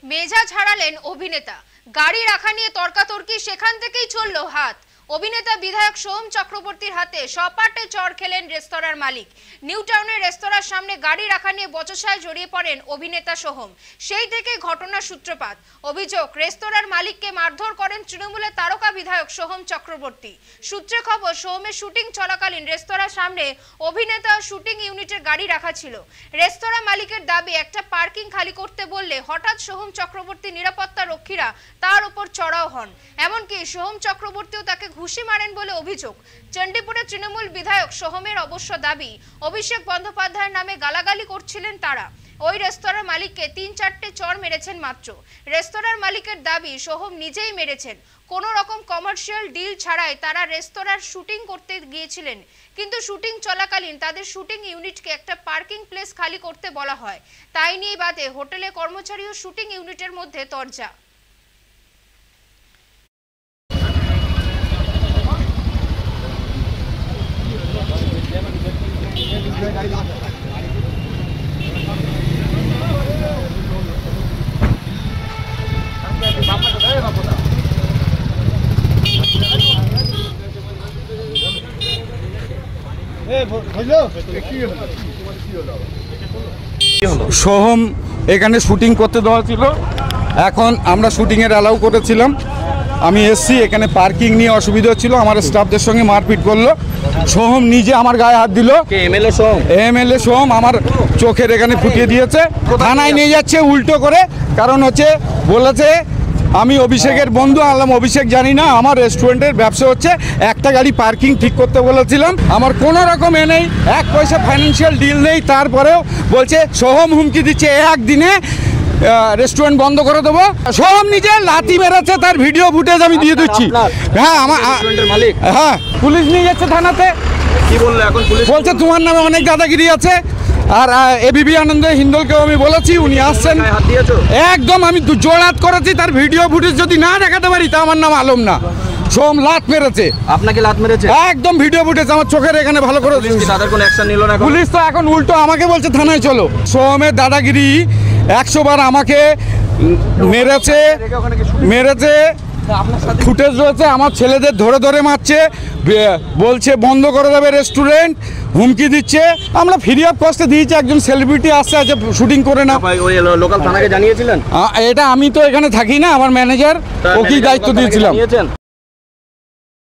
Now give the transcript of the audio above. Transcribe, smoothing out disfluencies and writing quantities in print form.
মেজাজ হারালেন অভিনেতা। গাড়ি রাখা নিয়ে তর্কাতর্কি, সেখান থেকেই চলল হাত। অভিনেতা বিধায়ক সোহম চক্রবর্তীর হাতে সপাটে চড় খেলেন রেস্তোরাঁর মালিক। নিউ টাউনের রেস্তোরাঁর সামনে গাড়ি রাখা নিয়ে বচসায় জড়িয়ে পড়েন অভিনেতা সোহম। সেই থেকে ঘটনার সূত্রপাত। অভিযোগ, রেস্তোরাঁর মালিককে মারধর করেন তৃণমূলের তারকা বিধায়ক সোহম চক্রবর্তী। সূত্রে খবর, সোহমের শুটিং চলাকালীন রেস্তোরাঁর সামনে অভিনেতা শুটিং ইউনিটের গাড়ি রাখা ছিল। রেস্তোরাঁ মালিকের দাবি, একটা পার্কিং খালি করতে বললে হঠাৎ সোহম চক্রবর্তী নিরাপত্তা রক্ষীরা তার উপর চড়াও হন। এমনকি সোহম চক্রবর্তীও তাকে ঘুষি মারেন বলে অভিযোগ। চণ্ডীপুরের তৃণমূল বিধায়ক সোহমের অবশ্য দাবি, অভিষেক বন্দ্যোপাধ্যায়ের নামে গালাগালি করছিলেন তারা। ওই রেস্তোরাঁর মালিককে ৩-৪টে চড় মেরেছেন মাত্র। রেস্তোরাঁর মালিকের দাবি, সোহম নিজেই মেরেছেন। কোনো রকম কমার্শিয়াল ডিল ছাড়াই তারা রেস্তোরাঁর শুটিং করতে গিয়েছিলেন। কিন্তু শুটিং চলাকালীন তাদের শুটিং ইউনিটকে একটা পার্কিং প্লেস খালি করতে বলা হয়। তাই নিয়ে বাদে হোটেলে কর্মচারী ও শুটিং ইউনিটের মধ্যে তরজা। সোহম এখানে শুটিং করতে দেওয়া ছিল। এখন আমরা শুটিংয়ের অ্যালাউ করেছিলাম। আমি এসছি, এখানে পার্কিং নিয়ে অসুবিধা হচ্ছিল, আমার স্টাফদের সঙ্গে মারপিট করলো। সোহম নিজে আমার গায়ে হাত দিল। এমএলএ সোহম আমার চোখের এখানে ফুটিয়ে দিয়েছে। থানায় নিয়ে যাচ্ছে উল্টো করে, কারণ হচ্ছে বলেছে আমি অভিষেকের বন্ধু। আনলাম অভিষেক জানি না, আমার রেস্টুরেন্টের ব্যবসা হচ্ছে, একটা গাড়ি পার্কিং ঠিক করতে বলেছিলাম। আমার কোনো রকম নেই, এক পয়সা ফাইন্যান্সিয়াল ডিল নেই। তারপরেও বলছে সোহম হুমকি দিচ্ছে একদিনে রেস্টুরেন্ট বন্ধ করে দেবো। সোহম নিজে লাথি মেরেছে, তার ভিডিও ফুটেজ আমি দিয়ে দিচ্ছি। হ্যাঁ, আমার মালিক। হ্যাঁ, পুলিশ নিয়ে যাচ্ছে থানাতে। কি বললো এখন পুলিশ? বলছে তোমার নামে অনেক দাদাগিরি আছে। আর এবিপি আনন্দ হিন্দলকেও আমি বলেছি, উনি আসছেন। একদম আমি জোড়াত করেছি, তার ভিডিও ফুটেজ যদি না দেখাতে পারি তা আমার নাম আলম না। সোহম লাত মেরেছে। আপনাকে লাত মেরেছে? একদম ভিডিও ফুটেজ আমার চোখের এখানে ভালো করে। তাদের কোনো অ্যাকশন নিল না? পুলিশ তো এখন উল্টো আমাকে বলছে থানায় চলো। সোহমের দাদাগিরি 100 বার আমাকে মেরেছে। ফুটেজ রয়েছে, আমার ছেলেদের ধরে ধরে মারছে, বলছে বন্ধ করে দেবে রেস্টুরেন্ট, হুমকি দিচ্ছে। আমরা ফ্রি অফ কস্টে দিয়েছি, একজন সেলিব্রিটি আসছে আছে শুটিং করে না। ওই লোকাল থানাকে জানিয়েছিলেন? এটা আমি তো এখানে থাকি না, আমার ম্যানেজার ওকেই দায়িত্ব দিয়েছিলাম।